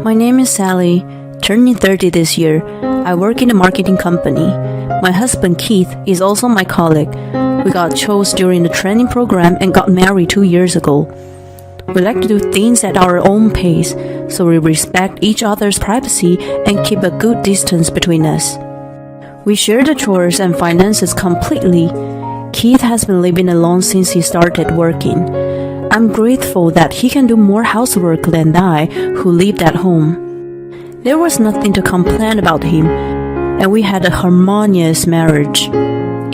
My name is Sally, turning 30 this year. I work in a marketing company. My husband Keith is also my colleague. We got chose during the training program and got married 2 years ago. We like to do things at our own pace, so we respect each other's privacy and keep a good distance between us. We share the chores and finances completely. Keith has been living alone since he started working. I'm grateful that he can do more housework than I, who lived at home. There was nothing to complain about him, and we had a harmonious marriage.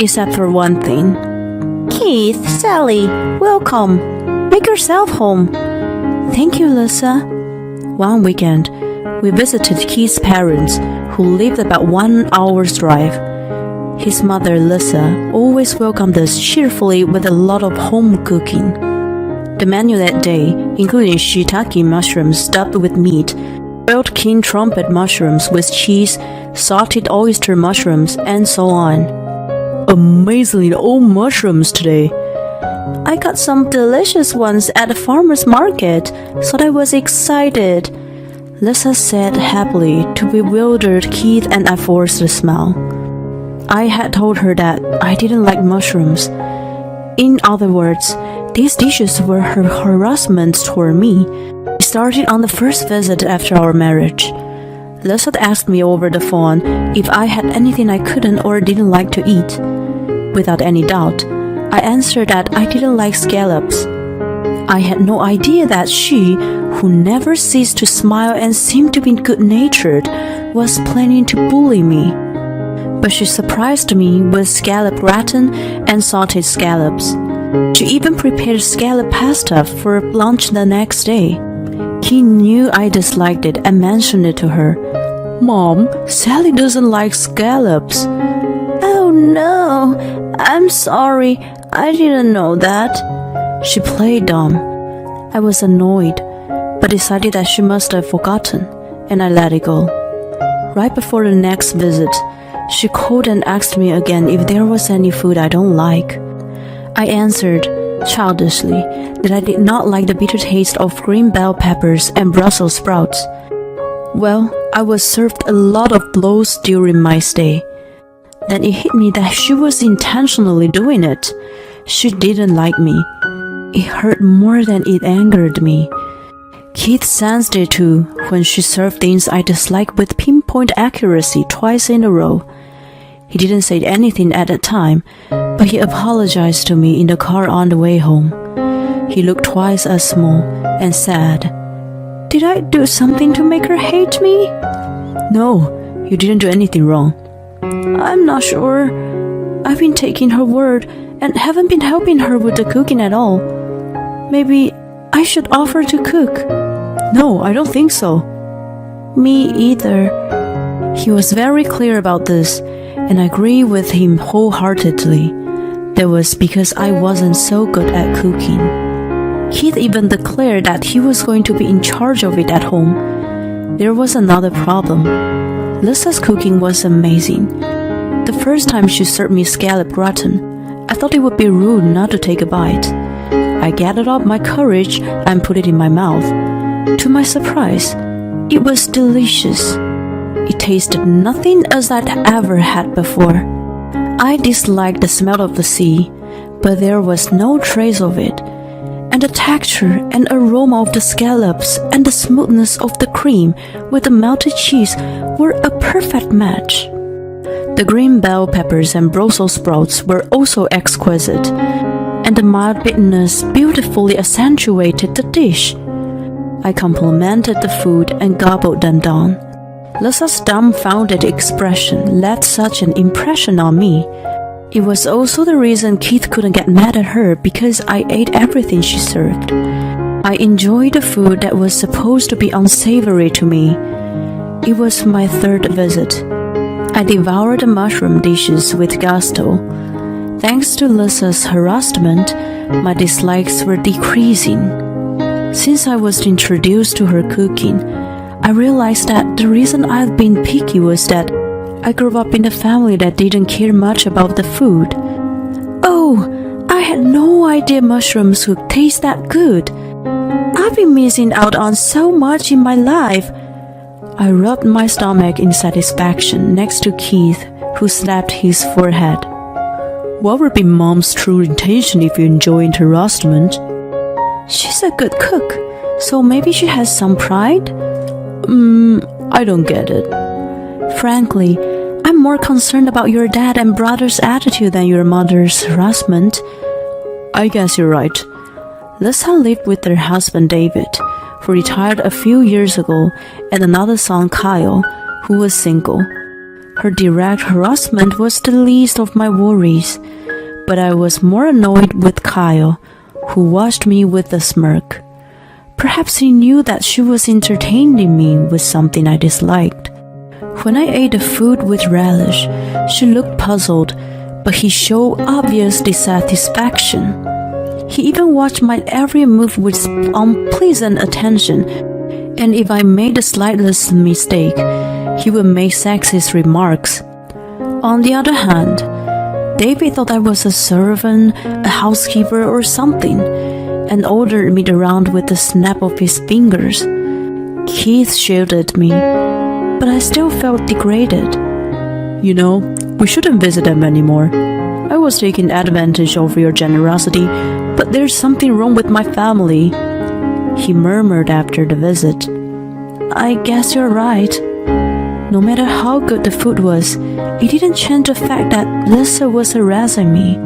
Except for one thing. Keith, Sally, welcome. Make yourself home. Thank you, Lisa. One weekend, we visited Keith's parents, who lived about 1 hour's drive. His mother, Lisa, always welcomed us cheerfully with a lot of home cooking. The menu that day, including shiitake mushrooms stuffed with meat, boiled king trumpet mushrooms with cheese, salted oyster mushrooms, and so on. Amazingly old mushrooms today. I got some delicious ones at the farmer's market, so I was excited. Lisa said happily to bewildered Keith, and I forced a smile. I had told her that I didn't like mushrooms. In other words, these dishes were her harassment toward me. It started on the first visit after our marriage. Lisa asked me over the phone if I had anything I couldn't or didn't like to eat. Without any doubt, I answered that I didn't like scallops. I had no idea that she, who never ceased to smile and seemed to be good-natured, was planning to bully me. But she surprised me with scallop gratin and salted scallops. She even prepared scallop pasta for lunch the next day. He knew I disliked it and mentioned it to her. Mom, Sally doesn't like scallops. Oh no, I'm sorry, I didn't know that. She played dumb. I was annoyed, but decided that she must have forgotten, and I let it go. Right before the next visit, she called and asked me again if there was any food I don't like. I answered, childishly, that I did not like the bitter taste of green bell peppers and Brussels sprouts. Well, I was served a lot of blows during my stay. Then it hit me that she was intentionally doing it. She didn't like me. It hurt more than it angered me. Keith sensed it too when she served things I disliked with pinpoint accuracy twice in a row. He didn't say anything at the time, but he apologized to me in the car on the way home. He looked twice as small and sad. Did I do something to make her hate me? No, you didn't do anything wrong. I'm not sure. I've been taking her word and haven't been helping her with the cooking at all. Maybe I should offer to cook. No, I don't think so. Me either. He was very clear about this, and I agree with him wholeheartedly. That was because I wasn't so good at cooking. Keith even declared that he was going to be in charge of it at home. There was another problem. Lisa's cooking was amazing. The first time she served me scallop gratin, I thought it would be rude not to take a bite. I gathered up my courage and put it in my mouth. To my surprise, it was delicious. It tasted nothing as I'd ever had before. I disliked the smell of the sea, but there was no trace of it. And the texture and aroma of the scallops and the smoothness of the cream with the melted cheese were a perfect match. The green bell peppers and Brussels sprouts were also exquisite, and the mild bitterness beautifully accentuated the dish. I complimented the food and gobbled them down. Lisa's dumbfounded expression left such an impression on me. It was also the reason Keith couldn't get mad at her because I ate everything she served. I enjoyed the food that was supposed to be unsavory to me. It was my third visit. I devoured the mushroom dishes with gusto. Thanks to Lisa's harassment, my dislikes were decreasing. Since I was introduced to her cooking, I realized that the reason I've been picky was that I grew up in a family that didn't care much about the food. Oh, I had no idea mushrooms could taste that good. I've been missing out on so much in my life. I rubbed my stomach in satisfaction next to Keith, who slapped his forehead. What would be Mom's true intention if you enjoy harassment? She's a good cook, so maybe she has some pride? I don't get it. Frankly, I'm more concerned about your dad and brother's attitude than your mother's harassment. I guess you're right. Lisa lived with her husband David, who retired a few years ago, and another son Kyle, who was single. Her direct harassment was the least of my worries, but I was more annoyed with Kyle, who watched me with a smirk. Perhaps he knew that she was entertaining me with something I disliked. When I ate the food with relish, she looked puzzled, but he showed obvious dissatisfaction. He even watched my every move with unpleasant attention, and if I made the slightest mistake, he would make sexist remarks. On the other hand, David thought I was a servant, a housekeeper, or something, and ordered me around with a snap of his fingers. Keith shielded me, but I still felt degraded. You know, we shouldn't visit them anymore. I was taking advantage of your generosity, but there's something wrong with my family, he murmured after the visit. I guess you're right. No matter how good the food was, it didn't change the fact that Lisa was harassing me.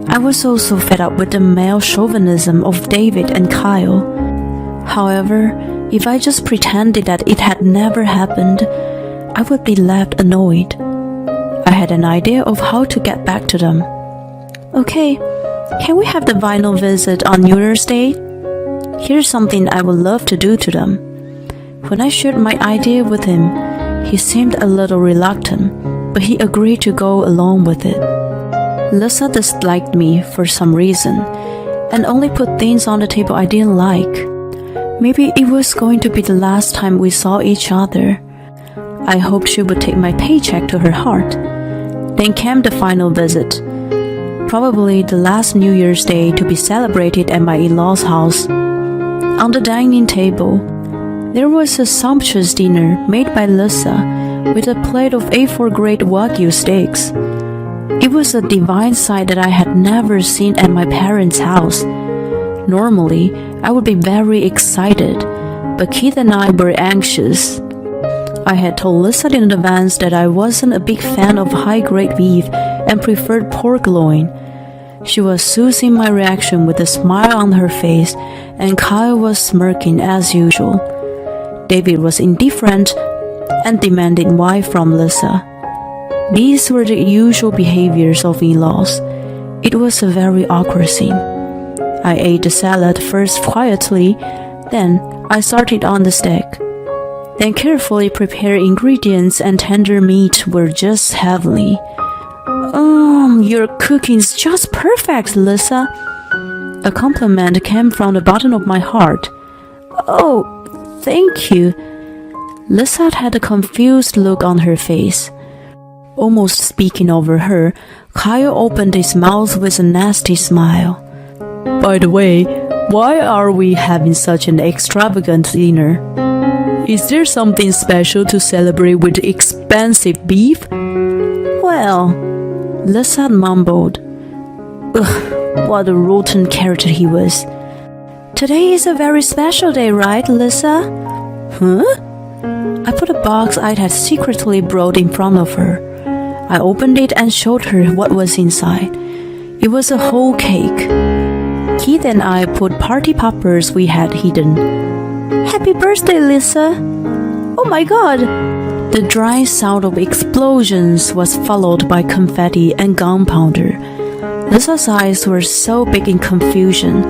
I was also fed up with the male chauvinism of David and Kyle. However, if I just pretended that it had never happened, I would be left annoyed. I had an idea of how to get back to them. Okay, can we have the vinyl visit on New Year's Day? Here's something I would love to do to them. When I shared my idea with him, he seemed a little reluctant, but he agreed to go along with it. Lisa disliked me for some reason, and only put things on the table I didn't like. Maybe it was going to be the last time we saw each other. I hoped she would take my paycheck to her heart. Then came the final visit, probably the last New Year's Day to be celebrated at my in-laws' house. On the dining table, there was a sumptuous dinner made by Lisa with a plate of A4 grade Wagyu steaks. It was a divine sight that I had never seen at my parents' house. Normally, I would be very excited, but Keith and I were anxious. I had told Lisa in advance that I wasn't a big fan of high-grade beef and preferred pork loin. She was soothing my reaction with a smile on her face, and Kyle was smirking as usual. David was indifferent and demanded wine from Lisa. These were the usual behaviors of in-laws. It was a very awkward scene. I ate the salad first quietly, then I started on the steak. Then carefully prepared ingredients and tender meat were just heavenly. Your cooking's just perfect, Lisa. A compliment came from the bottom of my heart. Oh, thank you. Lisa had a confused look on her face. Almost speaking over her, Kyle opened his mouth with a nasty smile. By the way, why are we having such an extravagant dinner? Is there something special to celebrate with expensive beef? Well, Lisa mumbled. Ugh, what a rotten character he was. Today is a very special day, right, Lisa? Huh? I put a box I had secretly brought in front of her. I opened it and showed her what was inside. It was a whole cake. Keith and I put party poppers we had hidden. Happy birthday, Lisa! Oh my god! The dry sound of explosions was followed by confetti and gunpowder. Lisa's eyes were so big in confusion,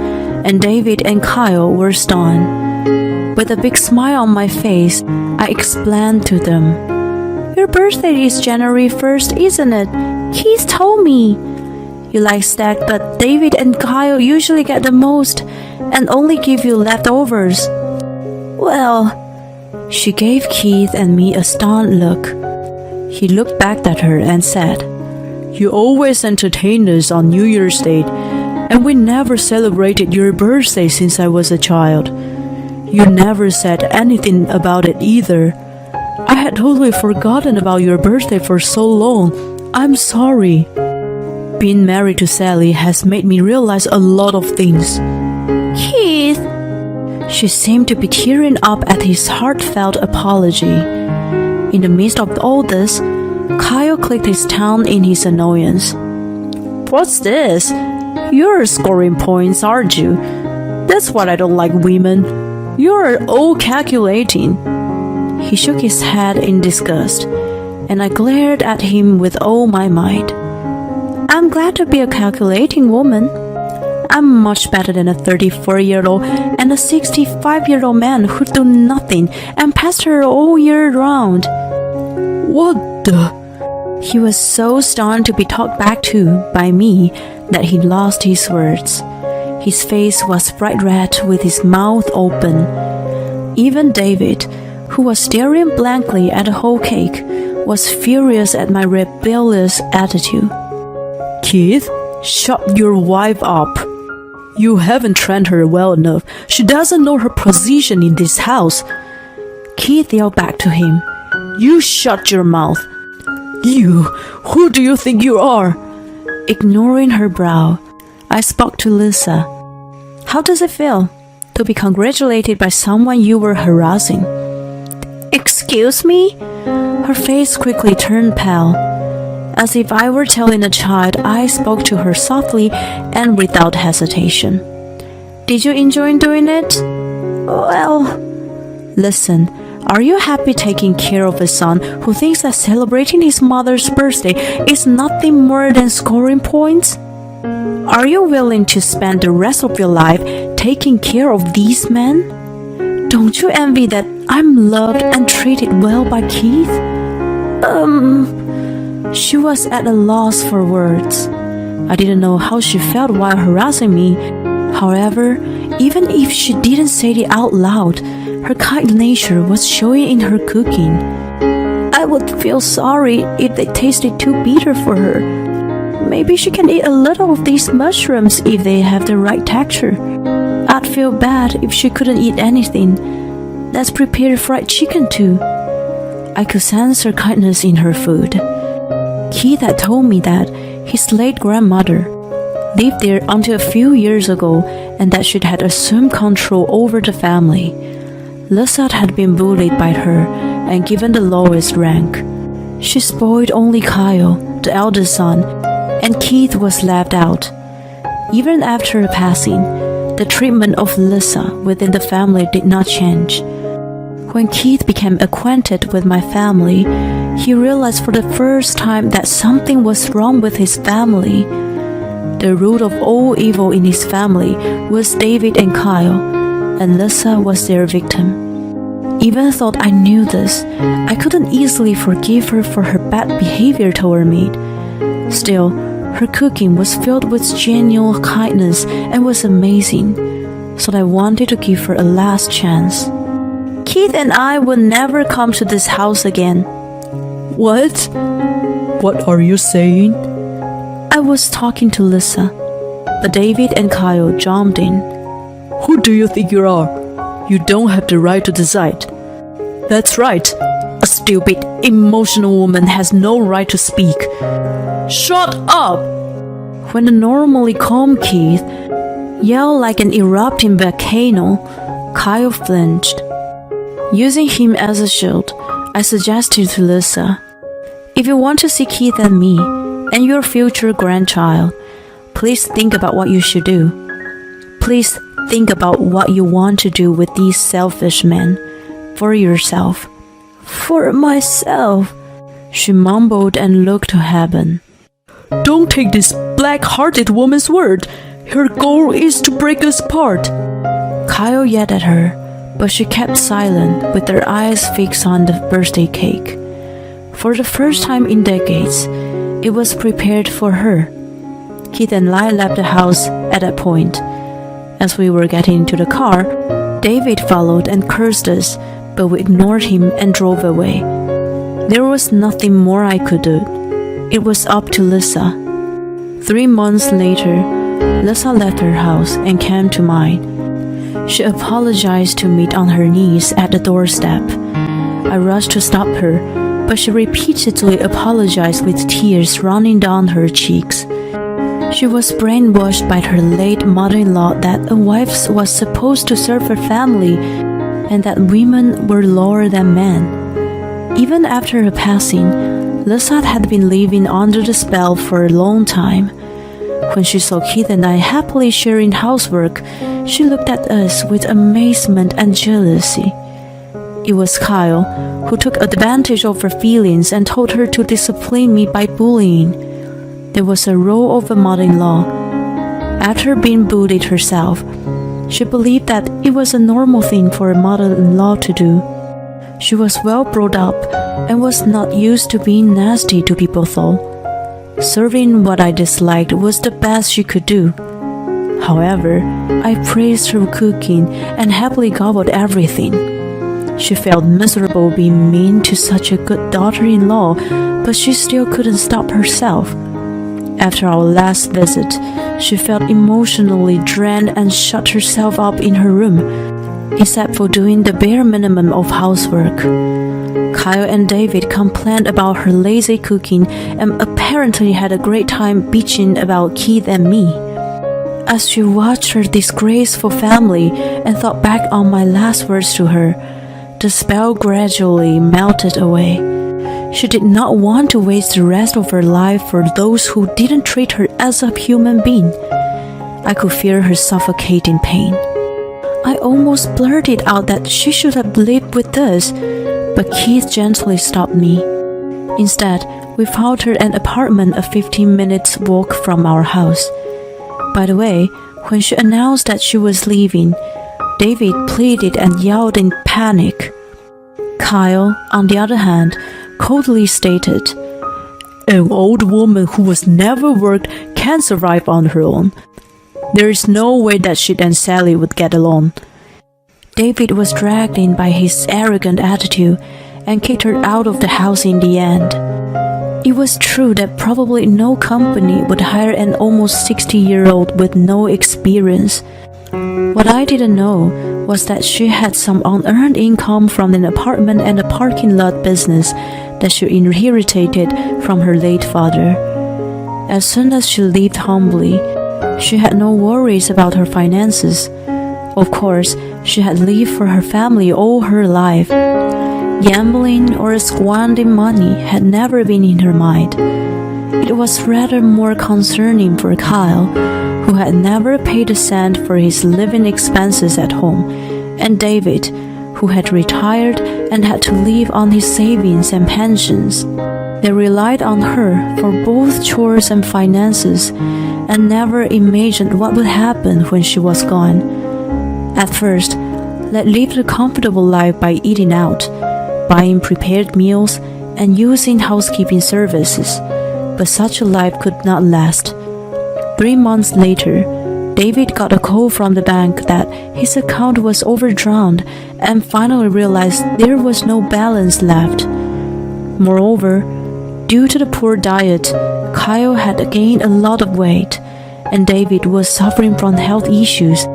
and David and Kyle were stunned. With a big smile on my face, I explained to them. Your birthday is January 1st, isn't it? Keith told me. You like steak, but David and Kyle usually get the most and only give you leftovers. Well, she gave Keith and me a stunned look. He looked back at her and said, You always entertain us on New Year's Day, and we never celebrated your birthday since I was a child. You never said anything about it either. had totally forgotten about your birthday for so long. I'm sorry. Being married to Sally has made me realize a lot of things. Keith! She seemed to be tearing up at his heartfelt apology. In the midst of all this, Kyle clicked his tongue in his annoyance. What's this? You're scoring points, aren't you? That's what I don't like women. You're all calculating. He shook his head in disgust, and I glared at him with all my might. I'm glad to be a calculating woman. I'm much better than a 34-year-old and a 65-year-old man who do nothing and pester all year round. What the? He was so stunned to be talked back to by me that he lost his words. His face was bright red with his mouth open. Even David, who was staring blankly at the whole cake, was furious at my rebellious attitude. Keith, shut your wife up. You haven't trained her well enough. She doesn't know her position in this house. Keith yelled back to him. You shut your mouth. You, who do you think you are? Ignoring her brow, I spoke to Lisa. How does it feel to be congratulated by someone you were harassing? Excuse me? Her face quickly turned pale. As if I were telling a child, I spoke to her softly and without hesitation. Did you enjoy doing it? Well, listen, are you happy taking care of a son who thinks that celebrating his mother's birthday is nothing more than scoring points? Are you willing to spend the rest of your life taking care of these men? Don't you envy that I'm loved and treated well by Keith? She was at a loss for words. I didn't know how she felt while harassing me. However, even if she didn't say it out loud, her kind nature was showing in her cooking. I would feel sorry if they tasted too bitter for her. Maybe she can eat a little of these mushrooms if they have the right texture. I'd feel bad if she couldn't eat anything. Let's prepare fried chicken too. I could sense her kindness in her food. Keith had told me that his late grandmother lived there until a few years ago and that she had assumed control over the family. Lisa had been bullied by her and given the lowest rank. She spoiled only Kyle, the eldest son, and Keith was left out. Even after her passing, the treatment of Lisa within the family did not change. When Keith became acquainted with my family, he realized for the first time that something was wrong with his family. The root of all evil in his family was David and Kyle, and Lisa was their victim. Even though I knew this, I couldn't easily forgive her for her bad behavior toward me. Still, her cooking was filled with genuine kindness and was amazing, so I wanted to give her a last chance. Keith and I will never come to this house again. What? What are you saying? I was talking to Lisa, but David and Kyle jumped in. Who do you think you are? You don't have the right to decide. That's right. A stupid, emotional woman has no right to speak. Shut up! When the normally calm Keith yelled like an erupting volcano, Kyle flinched. Using him as a shield, I suggested to Lisa, if you want to see Keith and me, and your future grandchild, please think about what you should do. Please think about what you want to do with these selfish men. For yourself. For myself, she mumbled and looked to heaven. Don't take this black-hearted woman's word. Her goal is to break us apart. Kyle yelled at her, but she kept silent with her eyes fixed on the birthday cake. For the first time in decades, it was prepared for her. Keith and I left the house at that point. As we were getting into the car, David followed and cursed us, but we ignored him and drove away. There was nothing more I could do. It was up to Lisa. 3 months later, Lisa left her house and came to mine. She apologized to me on her knees at the doorstep. I rushed to stop her, but she repeatedly apologized with tears running down her cheeks. She was brainwashed by her late mother-in-law that a wife was supposed to serve her family and that women were lower than men. Even after her passing, Lisa had been living under the spell for a long time. When she saw Keith and I happily sharing housework, she looked at us with amazement and jealousy. It was Kyle who took advantage of her feelings and told her to discipline me by bullying. There was a role of a mother-in-law. After being bullied herself, she believed that it was a normal thing for a mother-in-law to do. She was well brought up and was not used to being nasty to people though. Serving what I disliked was the best she could do. However, I praised her cooking and happily gobbled everything. She felt miserable being mean to such a good daughter-in-law, but she still couldn't stop herself. After our last visit, she felt emotionally drained and shut herself up in her room, except for doing the bare minimum of housework. Kyle and David complained about her lazy cooking and apparently had a great time bitching about Keith and me. As she watched her disgraceful family and thought back on my last words to her, the spell gradually melted away. She did not want to waste the rest of her life for those who didn't treat her as a human being. I could feel her suffocating pain. I almost blurted out that she should have lived with us, but Keith gently stopped me. Instead, we found her an apartment a 15 minutes walk from our house. By the way, when she announced that she was leaving, David pleaded and yelled in panic. Kyle, on the other hand, coldly stated, "An old woman who has never worked can't survive on her own. There is no way that she and Sally would get along." David was dragged in by his arrogant attitude and kicked her out of the house in the end. It was true that probably no company would hire an almost 60-year-old with no experience. What I didn't know was that she had some unearned income from an apartment and a parking lot business that she inherited from her late father. As soon as she lived humbly, she had no worries about her finances. Of course, she had lived for her family all her life. Gambling or squandering money had never been in her mind. It was rather more concerning for Kyle, who had never paid a cent for his living expenses at home, and David, who had retired and had to live on his savings and pensions. They relied on her for both chores and finances, and never imagined what would happen when she was gone. At first, they lived a comfortable life by eating out, buying prepared meals, and using housekeeping services, but such a life could not last. 3 months later, David got a call from the bank that his account was overdrawn and finally realized there was no balance left. Moreover, due to the poor diet, Kyle had gained a lot of weight, and David was suffering from health issues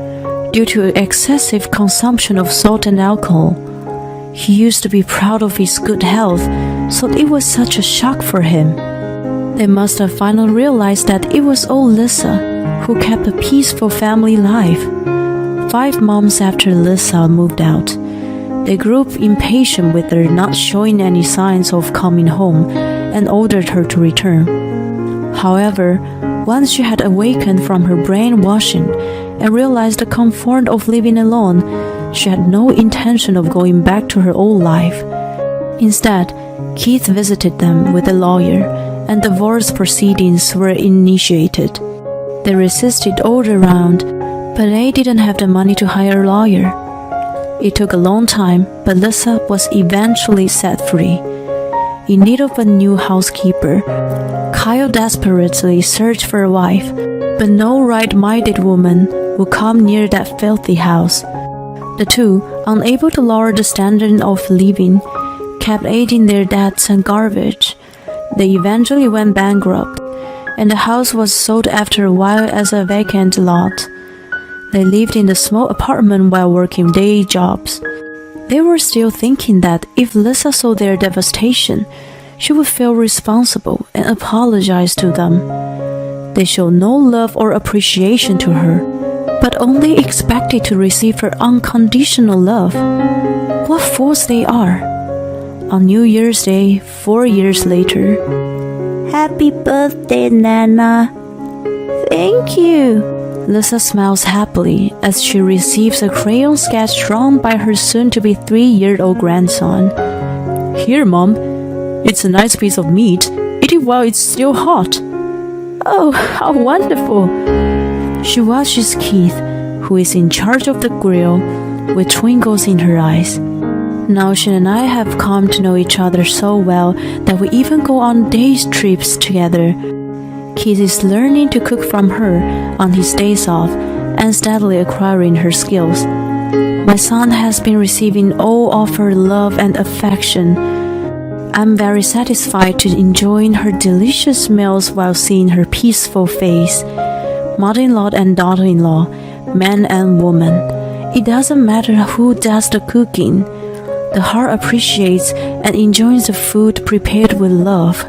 due to excessive consumption of salt and alcohol. He used to be proud of his good health, so it was such a shock for him. They must have finally realized that it was old Lisa who kept a peaceful family life. 5 months after Lisa moved out, they grew impatient with her not showing any signs of coming home and ordered her to return. However, once she had awakened from her brainwashing and realized the comfort of living alone, she had no intention of going back to her old life. Instead, Keith visited them with a lawyer, and divorce proceedings were initiated. They resisted all around, but they didn't have the money to hire a lawyer. It took a long time, but Lisa was eventually set free. In need of a new housekeeper, Kyle desperately searched for a wife, but no right-minded woman would come near that filthy house. The two, unable to lower the standard of living, kept adding their debts and garbage. They eventually went bankrupt, and the house was sold after a while as a vacant lot. They lived in the small apartment while working day jobs. They were still thinking that if Lisa saw their devastation, she would feel responsible and apologize to them. They showed no love or appreciation to her, but only expected to receive her unconditional love. What fools they are! On New Year's Day, 4 years later, "Happy birthday, Nana." "Thank you." Lisa smiles happily as she receives a crayon sketch drawn by her soon-to-be 3-year-old grandson. "Here, Mom. It's a nice piece of meat. Eat it while it's still hot." "Oh, how wonderful." She watches Keith, who is in charge of the grill, with twinkles in her eyes. Now she and I have come to know each other so well that we even go on day trips together. Keith is learning to cook from her on his days off and steadily acquiring her skills. My son has been receiving all of her love and affection. I'm very satisfied to enjoying her delicious meals while seeing her peaceful face. Mother-in-law and daughter-in-law, man and woman, it doesn't matter who does the cooking. The heart appreciates and enjoys the food prepared with love.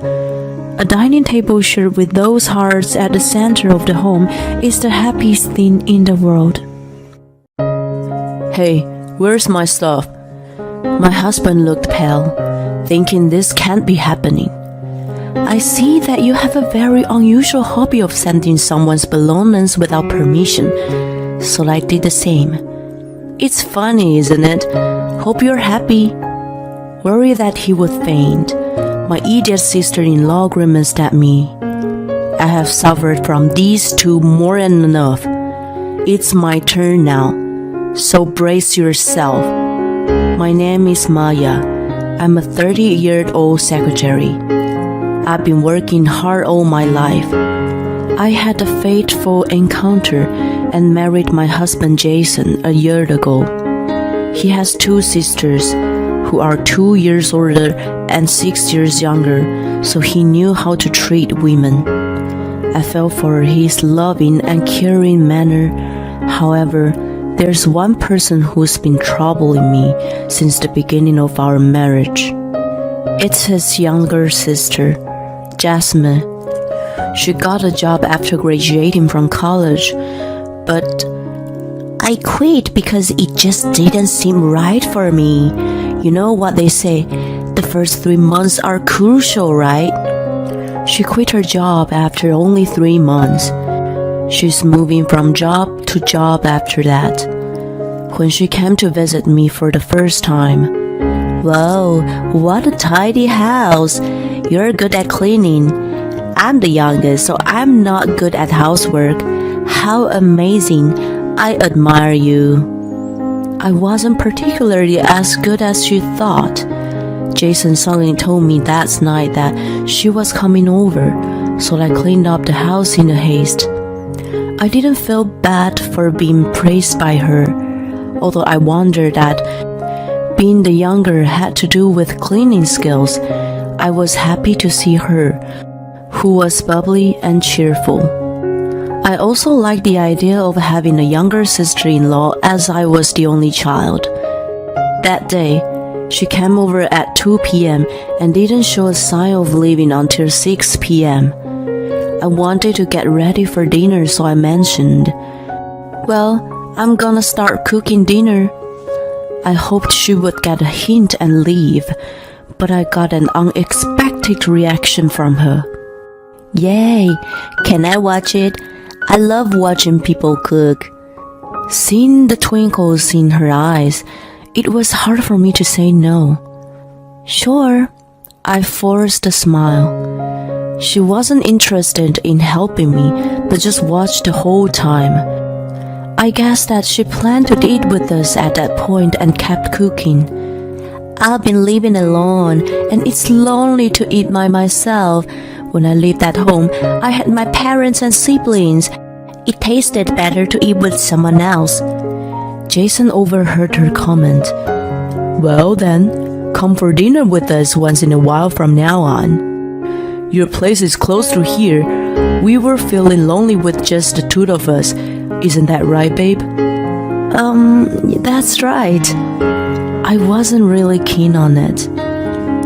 A dining table shared with those hearts at the center of the home is the happiest thing in the world. "Hey, where's my stuff?" My husband looked pale, thinking this can't be happening. "I see that you have a very unusual hobby of sending someone's belongings without permission, so I did the same. It's funny, isn't it? Hope you're happy." Worried that he would faint, my idiot sister-in-law grimaced at me. "I have suffered from these two more than enough. It's my turn now, so brace yourself. My name is Maya. I'm a 30-year-old secretary. I've been working hard all my life. I had a fateful encounter and married my husband Jason a year ago. He has 2 sisters who are 2 years older and 6 years younger, so he knew how to treat women. I fell for his loving and caring manner. However, there's one person who's been troubling me since the beginning of our marriage. It's his younger sister, Jasmine. She got a job after graduating from college, but I quit because it just didn't seem right for me. You know what they say, the first 3 months are crucial, right? She quit her job after only 3 months. She's moving from job to job after that. When she came to visit me for the first time, "Whoa, what a tidy house. You're good at cleaning. I'm the youngest, so I'm not good at housework. How amazing. I admire you." I wasn't particularly as good as she thought. Jason suddenly told me that night that she was coming over, so I cleaned up the house in a haste. I didn't feel bad for being praised by her, although I wondered that being the younger had to do with cleaning skills. I was happy to see her, who was bubbly and cheerful. I also liked the idea of having a younger sister-in-law as I was the only child. That day, she came over at 2 p.m. and didn't show a sign of leaving until 6 p.m. I wanted to get ready for dinner, so I mentioned, "Well, I'm gonna start cooking dinner." I hoped she would get a hint and leave, but I got an unexpected reaction from her. "Yay, can I watch it? I love watching people cook." Seeing the twinkles in her eyes, it was hard for me to say no. "Sure." I forced a smile. She wasn't interested in helping me, but just watched the whole time. I guess that she planned to eat with us at that point and kept cooking. I've been living alone, and it's lonely to eat by myself. When I lived at home, I had my parents and siblings. It tasted better to eat with someone else. Jason overheard her comment. "Well then, come for dinner with us once in a while from now on. Your place is close to here. We were feeling lonely with just the 2 of us. Isn't that right, babe?" That's right." I wasn't really keen on it.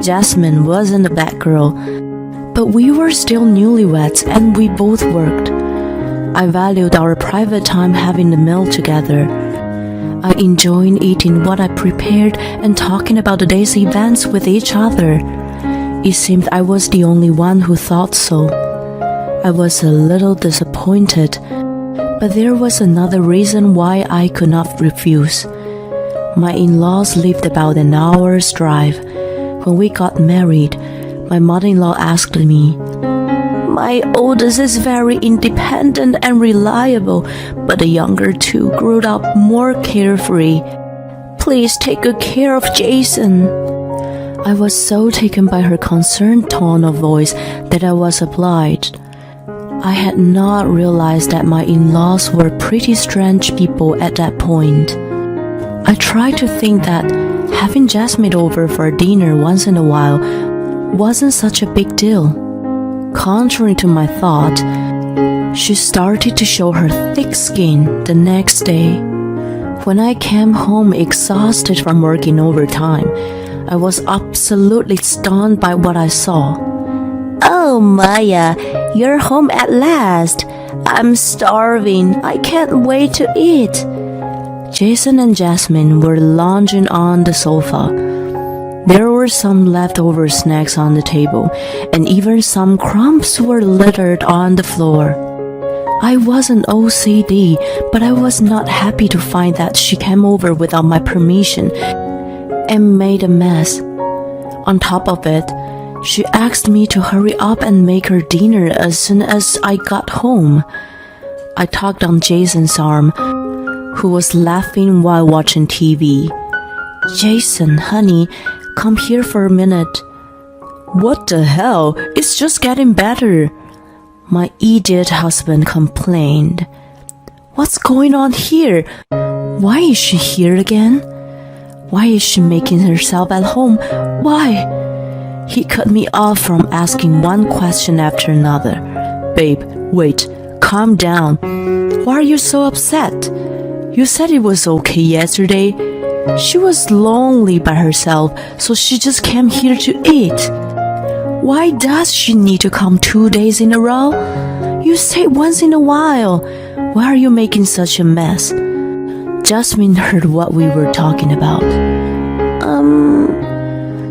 Jasmine wasn't a bad girl, but we were still newlyweds and we both worked. I valued our private time having a meal together. I enjoyed eating what I prepared and talking about the day's events with each other. It seemed I was the only one who thought so. I was a little disappointed, but there was another reason why I could not refuse. My in-laws lived about an hour's drive. When we got married, my mother-in-law asked me, "My oldest is very independent and reliable, but the younger two grew up more carefree. Please take good care of Jason." I was so taken by her concerned tone of voice that I was obliged. I had not realized that my in-laws were pretty strange people at that point. I tried to think that having Jasmine over for dinner once in a while wasn't such a big deal. Contrary to my thought, she started to show her thick skin the next day. When I came home exhausted from working overtime, I was absolutely stunned by what I saw. "Oh, Maya, you're home at last. I'm starving. I can't wait to eat." Jason and Jasmine were lounging on the sofa. There were some leftover snacks on the table, and even some crumbs were littered on the floor. I wasn't OCD, but I was not happy to find that she came over without my permission and made a mess. On top of it, she asked me to hurry up and make her dinner as soon as I got home. I tugged on Jason's arm, who was laughing while watching TV. "Jason, honey, come here for a minute." "What the hell? It's just getting better," my idiot husband complained. "What's going on here? Why is she here again? Why is she making herself at home? Why?" He cut me off from asking one question after another. "Babe, wait, calm down. Why are you so upset? You said it was okay yesterday. She was lonely by herself, so she just came here to eat. Why does she need to come 2 days in a row? You say once in a while. Why are you making such a mess?" Jasmine heard what we were talking about.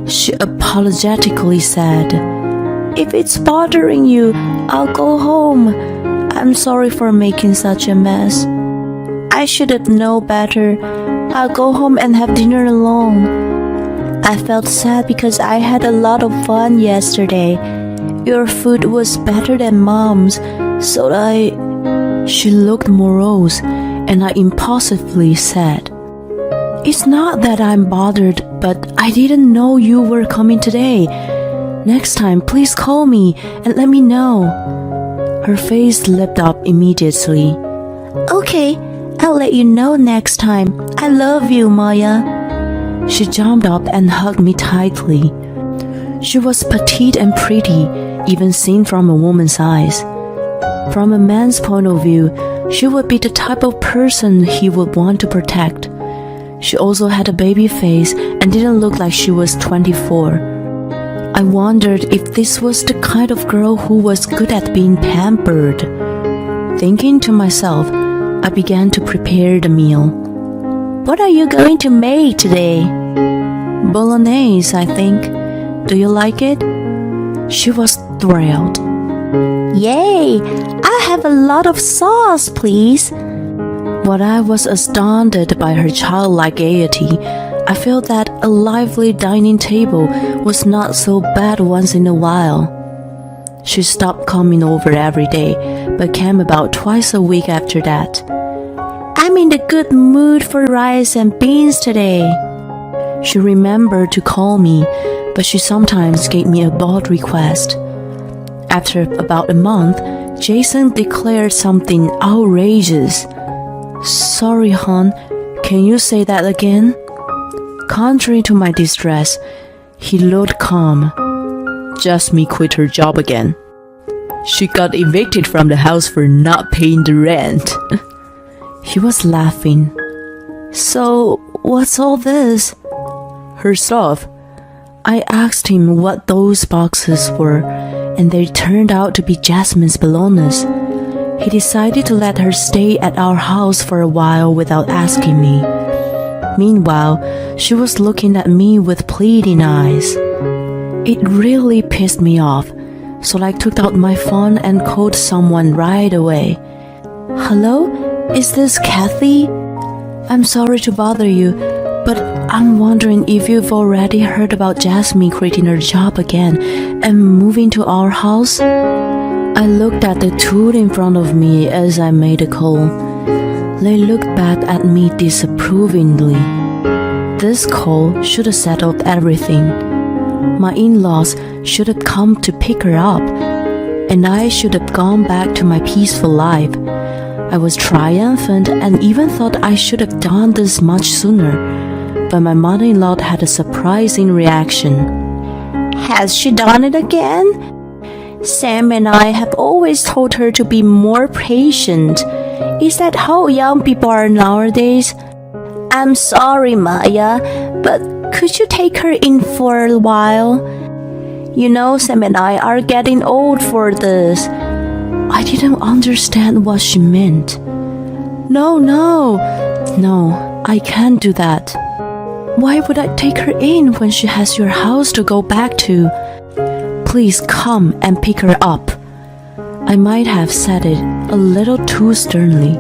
She apologetically said, "If it's bothering you, I'll go home. I'm sorry for making such a mess. I should have known better. I'll go home and have dinner alone. I felt sad because I had a lot of fun yesterday. Your food was better than Mom's, so She looked morose, and I impulsively said, "It's not that I'm bothered, but I didn't know you were coming today. Next time, please call me and let me know." Her face lit up immediately. "Okay, I'll let you know next time. I love you, Maya." She jumped up and hugged me tightly. She was petite and pretty, even seen from a woman's eyes. From a man's point of view, she would be the type of person he would want to protect. She also had a baby face and didn't look like she was 24. I wondered if this was the kind of girl who was good at being pampered. Thinking to myself, I began to prepare the meal. "What are you going to make today?" "Bolognese, I think. Do you like it?" She was thrilled. "Yay! I'll have a lot of sauce, please." While I was astounded by her childlike gaiety, I felt that a lively dining table was not so bad once in a while. She stopped coming over every day, but came about twice a week after that. "I'm in the good mood for rice and beans today." She remembered to call me, but she sometimes gave me a bold request. After about a month, Jason declared something outrageous. "Sorry, hon, can you say that again?" Contrary to my distress, he looked calm. Jasmine quit her job again. She got evicted from the house for not paying the rent. He was laughing. "So, what's all this? her stuff. I asked him what those boxes were, and they turned out to be Jasmine's belongings. He decided to let her stay at our house for a while without asking me. Meanwhile, she was looking at me with pleading eyes. It really pissed me off, so I took out my phone and called someone right away. Hello? Is this Kathy? I'm sorry to bother you, but I'm wondering if you've already heard about Jasmine quitting her job again and moving to our house? I looked at the two in front of me as I made a call. They looked back at me disapprovingly. This call should have settled everything. My in-laws should have come to pick her up, and I should have gone back to my peaceful life. I was triumphant and even thought I should have done this much sooner, but my mother-in-law had a surprising reaction. Has she done it again? Sam and I have always told her to be more patient. Is that how young people are nowadays? I'm sorry, Maya, but could you take her in for a while? You know, Sam and I are getting old for this. I didn't understand what she meant. No, I can't do that. Why would I take her in when she has your house to go back to? Please come and pick her up. I might have said it a little too sternly,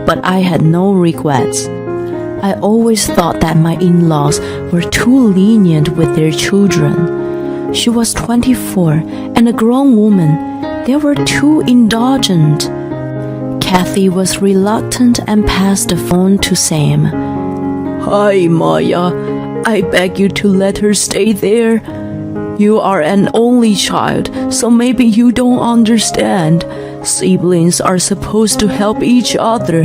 but I had no regrets. I always thought that my in-laws were too lenient with their children. She was 24 and a grown woman. They were too indulgent. Kathy was reluctant and passed the phone to Sam. Hi, Maya. I beg you to let her stay there. You are an only child, so maybe you don't understand. Siblings are supposed to help each other.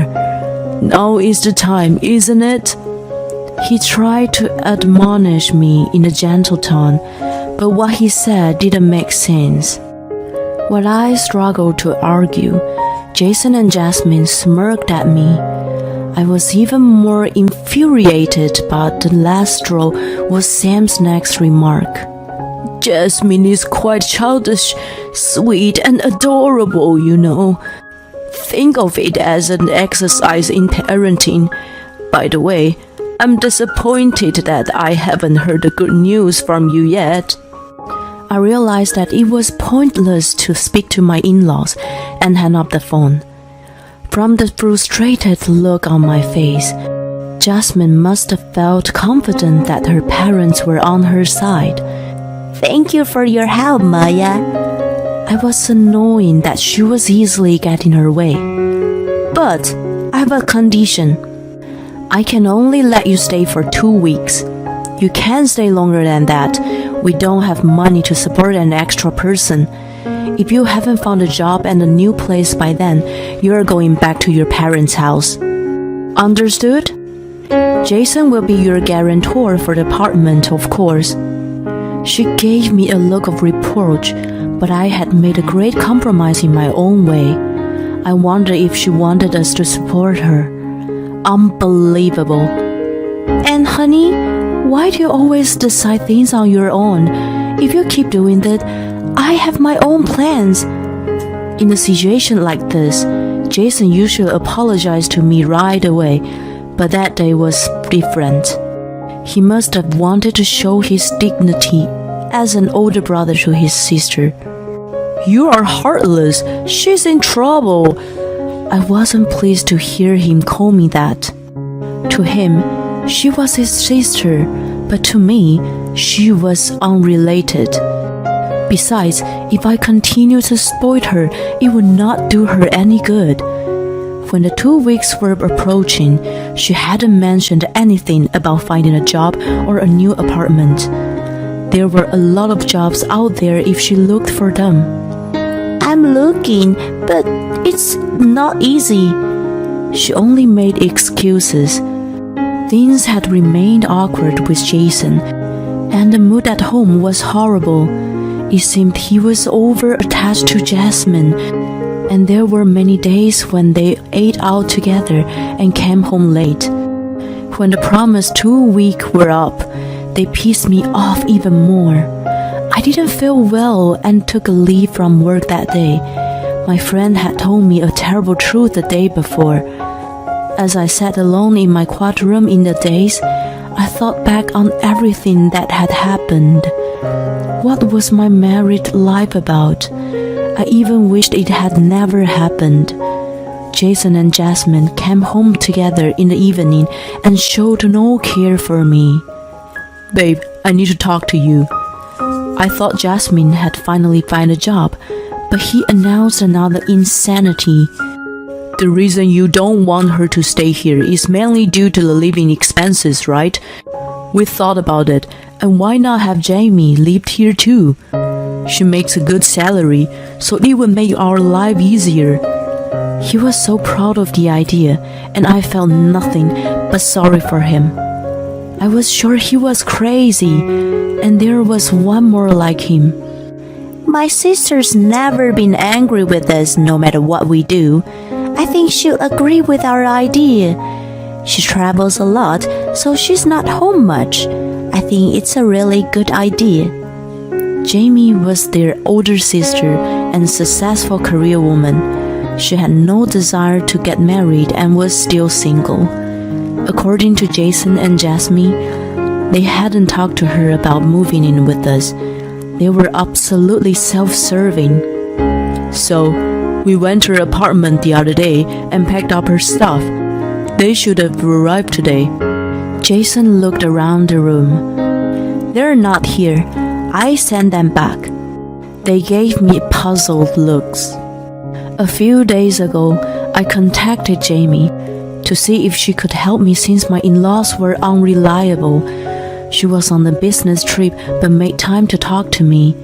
Now is the time, isn't it? He tried to admonish me in a gentle tone, but what he said didn't make sense. While I struggled to argue, Jason and Jasmine smirked at me. I was even more infuriated, but the last straw was Sam's next remark. Jasmine is quite childish, sweet and adorable, you know. Think of it as an exercise in parenting. By the way, I'm disappointed that I haven't heard the good news from you yet. I realized that it was pointless to speak to my in-laws and hang up the phone. From the frustrated look on my face, Jasmine must have felt confident that her parents were on her side. Thank you for your help, Maya. I was annoyed that she was easily getting her way. But I have a condition. I can only let you stay for 2 weeks. You can't stay longer than that. We don't have money to support an extra person. If you haven't found a job and a new place by then, you're going back to your parents' house. Understood? Jason will be your guarantor for the apartment, of course. She gave me a look of reproach, but I had made a great compromise in my own way. I wondered if she wanted us to support her. Unbelievable. And honey, why do you always decide things on your own? If you keep doing that, I have my own plans. In a situation like this, Jason usually apologized to me right away, but that day was different. He must have wanted to show his dignity as an older brother to his sister. You are heartless. She's in trouble. I wasn't pleased to hear him call me that. To him, she was his sister, but to me, she was unrelated. Besides, if I continued to exploit her, it would not do her any good. When the 2 weeks were approaching, she hadn't mentioned anything about finding a job or a new apartment. There were a lot of jobs out there if she looked for them. I'm looking, but it's not easy. She only made excuses. Things had remained awkward with Jason, and the mood at home was horrible. It seemed he was over-attached to Jasmine, and there were many days when they ate out together and came home late. When the promised 2 weeks were up, They pissed me off even more. I didn't feel well and took a leave from work that day. My friend had told me a terrible truth the day before. As I sat alone in my quiet room in the daze, I thought back on everything that had happened. What was my married life about? I even wished it had never happened. Jason and Jasmine came home together in the evening and showed no care for me. "Babe, I need to talk to you." I thought Jasmine had finally found a job, but he announced another insanity. "The reason you don't want her to stay here is mainly due to the living expenses, right? We thought about it, and why not have Jamie live here too? She makes a good salary, so it would make our life easier." He was so proud of the idea, and I felt nothing but sorry for him. I was sure he was crazy, and there was one more like him. "My sister's never been angry with us no matter what we do. I think she'll agree with our idea. She travels a lot, so she's not home much. I think it's a really good idea." Jamie was their older sister and successful career woman. She had no desire to get married and was still single. According to Jason and Jasmine, they hadn't talked to her about moving in with us. They were absolutely self-serving. "So, we went to her apartment the other day and packed up her stuff. They should have arrived today." Jason looked around the room. "They're not here. I sent them back." They gave me puzzled looks. A few days ago, I contacted Jamie to see if she could help me since my in-laws were unreliable. She was on a business trip but made time to talk to me.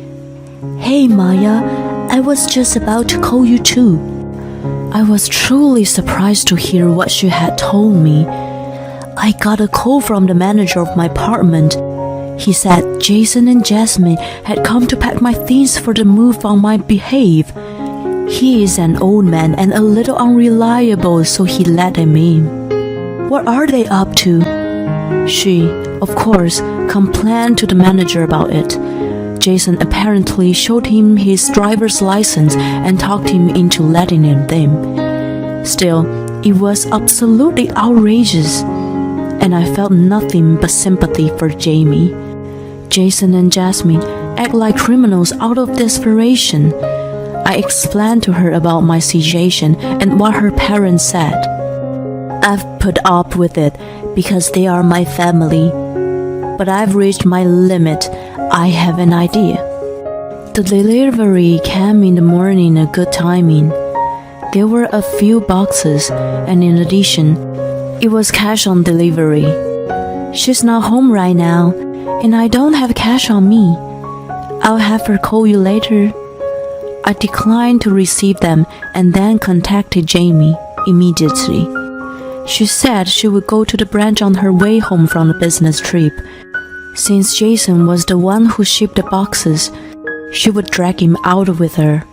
"Hey Maya, I was just about to call you too." I was truly surprised to hear what she had told me. "I got a call from the manager of my apartment. He said Jason and Jasmine had come to pack my things for the move on my behalf. He is an old man and a little unreliable, so he let him in." "What are they up to?" She, of course, complained to the manager about it. Jason apparently showed him his driver's license and talked him into letting him in. Still, it was absolutely outrageous, and I felt nothing but sympathy for Jamie. Jason and Jasmine act like criminals out of desperation. I explained to her about my situation and what her parents said. "I've put up with it because they are my family. But I've reached my limit. I have an idea." The delivery came in the morning at good timing. There were a few boxes, and in addition, it was cash on delivery. "She's not home right now, and I don't have cash on me. I'll have her call you later." I declined to receive them and then contacted Jamie immediately. She said she would go to the branch on her way home from the business trip. Since Jason was the one who shipped the boxes, she would drag him out with her.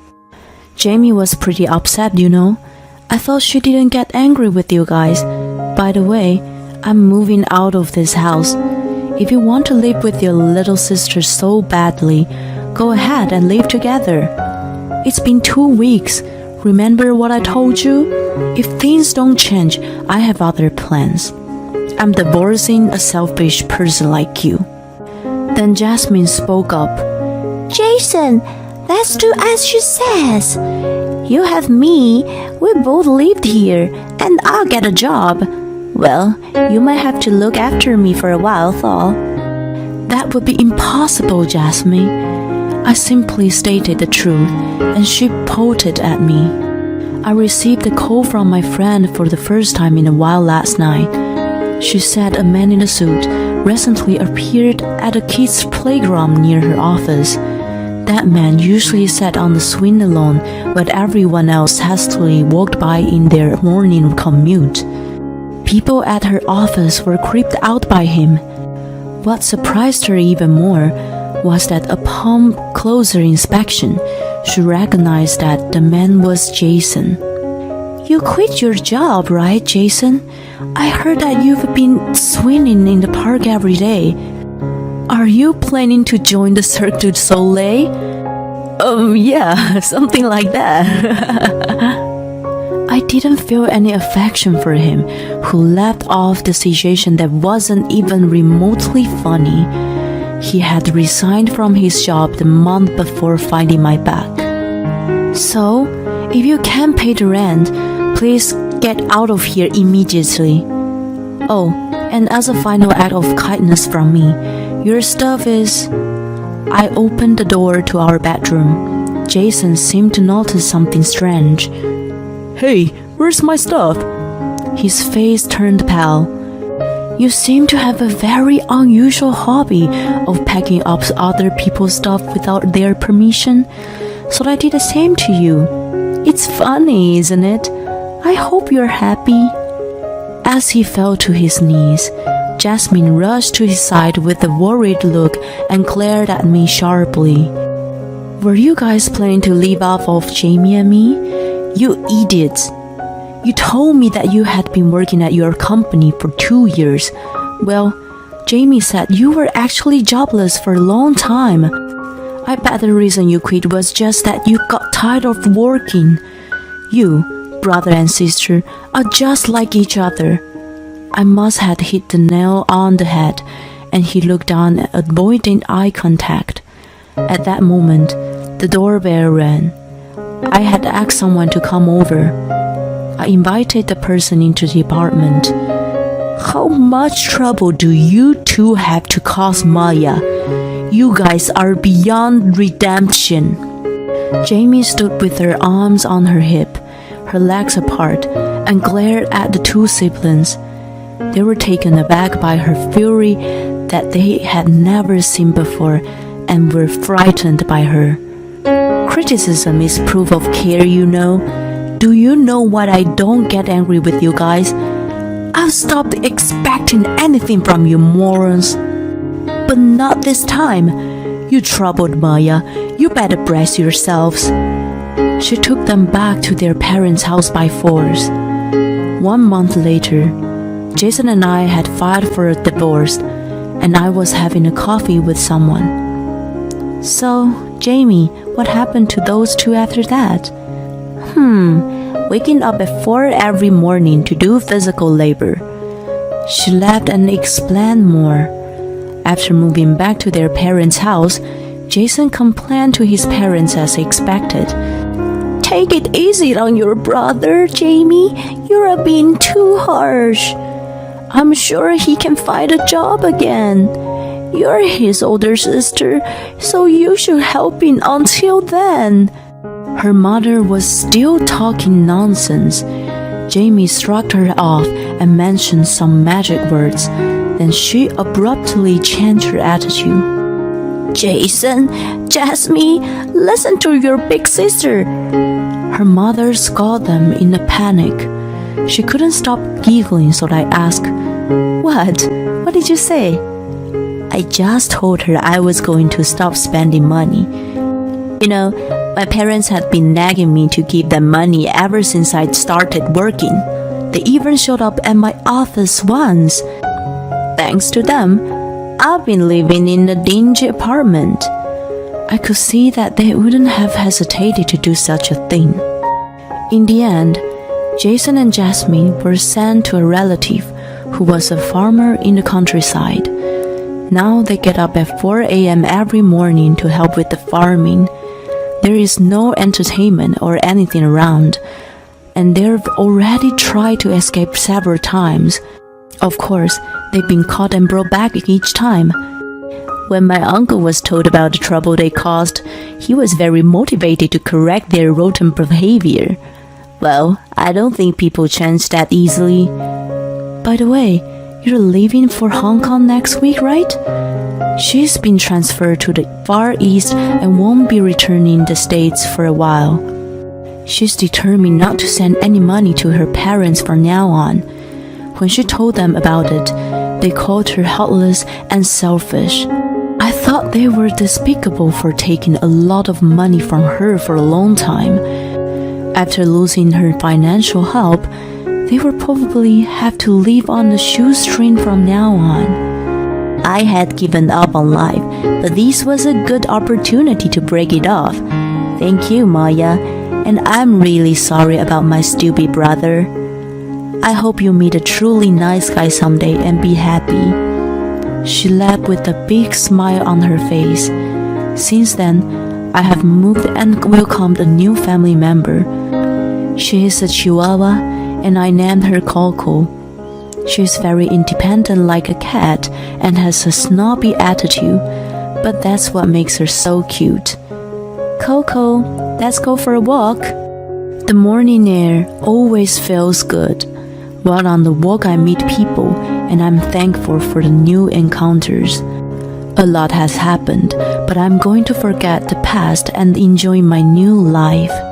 Jamie was pretty upset, you know. I thought she didn't get angry with you guys. By the way, I'm moving out of this house. If you want to live with your little sister so badly, go ahead and live together. It's been 2 weeks. Remember what I told you? If things don't change, I have other plans. I'm divorcing a selfish person like you." Then Jasmine spoke up. "Jason, let's do as she says. You have me, we both lived here, and I'll get a job. Well, you might have to look after me for a while, though." "That would be impossible, Jasmine." I simply stated the truth, and she pouted at me. I received a call from my friend for the first time in a while last night. She said a man in a suit recently appeared at a kids' playground near her office. That man usually sat on the swing alone while everyone else hastily walked by in their morning commute. People at her office were creeped out by him. What surprised her even more was that upon closer inspection, she recognized that the man was Jason. "You quit your job, right, Jason? I heard that you've been swinging in the park every day." Are you planning to join the Cirque du Soleil? Yeah, something like that. I didn't feel any affection for him, who laughed off the situation that wasn't even remotely funny. He had resigned from his job the month before finding my back. So, if you can't pay the rent, please get out of here immediately. Oh, and as a final act of kindness from me, your stuff is... I opened the door to our bedroom. Jason seemed to notice something strange. Hey, where's my stuff? His face turned pale. You seem to have a very unusual hobby of packing up other people's stuff without their permission, so I did the same to you. It's funny, isn't it? I hope you're happy. As he fell to his knees, Jasmine rushed to his side with a worried look and glared at me sharply. Were you guys planning to leave off of Jamie and me? You idiots! You told me that you had been working at your company for 2 years. Well, Jamie said you were actually jobless for a long time. I bet the reason you quit was just that you got tired of working. You, brother and sister, are just like each other. I must have hit the nail on the head, and he looked down, avoiding eye contact. At that moment, the doorbell rang. I had asked someone to come over. I invited the person into the apartment. How much trouble do you two have to cause Maya? You guys are beyond redemption. Jamie stood with her arms on her hip, her legs apart, and glared at the two siblings. They were taken aback by her fury that they had never seen before and were frightened by her. Criticism is proof of care, you know. Do you know what? I don't get angry with you guys. I've stopped expecting anything from you morons. But not this time. You troubled Maya. You better brace yourselves. She took them back to their parents' house by force. 1 month later, Jason and I had filed for a divorce, and I was having a coffee with someone. So, Jamie, what happened to those two after that? Waking up at 4 every morning to do physical labor. She laughed and explained more. After moving back to their parents' house, Jason complained to his parents as expected. Take it easy on your brother, Jamie. You're being too harsh. I'm sure he can find a job again. You're his older sister, so you should help him until then. Her mother was still talking nonsense. Jamie shrugged her off and mentioned some magic words. Then she abruptly changed her attitude. Jason, Jasmine, listen to your big sister. Her mother scolded them in a panic. She couldn't stop giggling, so I asked, What? What did you say? I just told her I was going to stop spending money. You know, my parents had been nagging me to keep that money ever since I started working. They even showed up at my office once. Thanks to them, I've been living in a dingy apartment. I could see that they wouldn't have hesitated to do such a thing. In the end, Jason and Jasmine were sent to a relative who was a farmer in the countryside. Now they get up at 4 a.m. every morning to help with the farming. There is no entertainment or anything around, and they've already tried to escape several times. Of course, they've been caught and brought back each time. When my uncle was told about the trouble they caused, he was very motivated to correct their rotten behavior. Well, I don't think people change that easily. By the way, you're leaving for Hong Kong next week, right? She's been transferred to the Far East and won't be returning the States for a while. She's determined not to send any money to her parents from now on. When she told them about it, they called her heartless and selfish. I thought they were despicable for taking a lot of money from her for a long time. After losing her financial help, they will probably have to live on a shoestring from now on. I had given up on life, but this was a good opportunity to break it off. Thank you, Maya, and I'm really sorry about my stupid brother. I hope you meet a truly nice guy someday and be happy. She left with a big smile on her face. Since then, I have moved and welcomed a new family member. She is a Chihuahua, and I named her Coco. She is very independent like a cat and has a snobby attitude, but that's what makes her so cute. Coco, let's go for a walk. The morning air always feels good. While on the walk I meet people, and I'm thankful for the new encounters. A lot has happened, but I'm going to forget the past and enjoy my new life.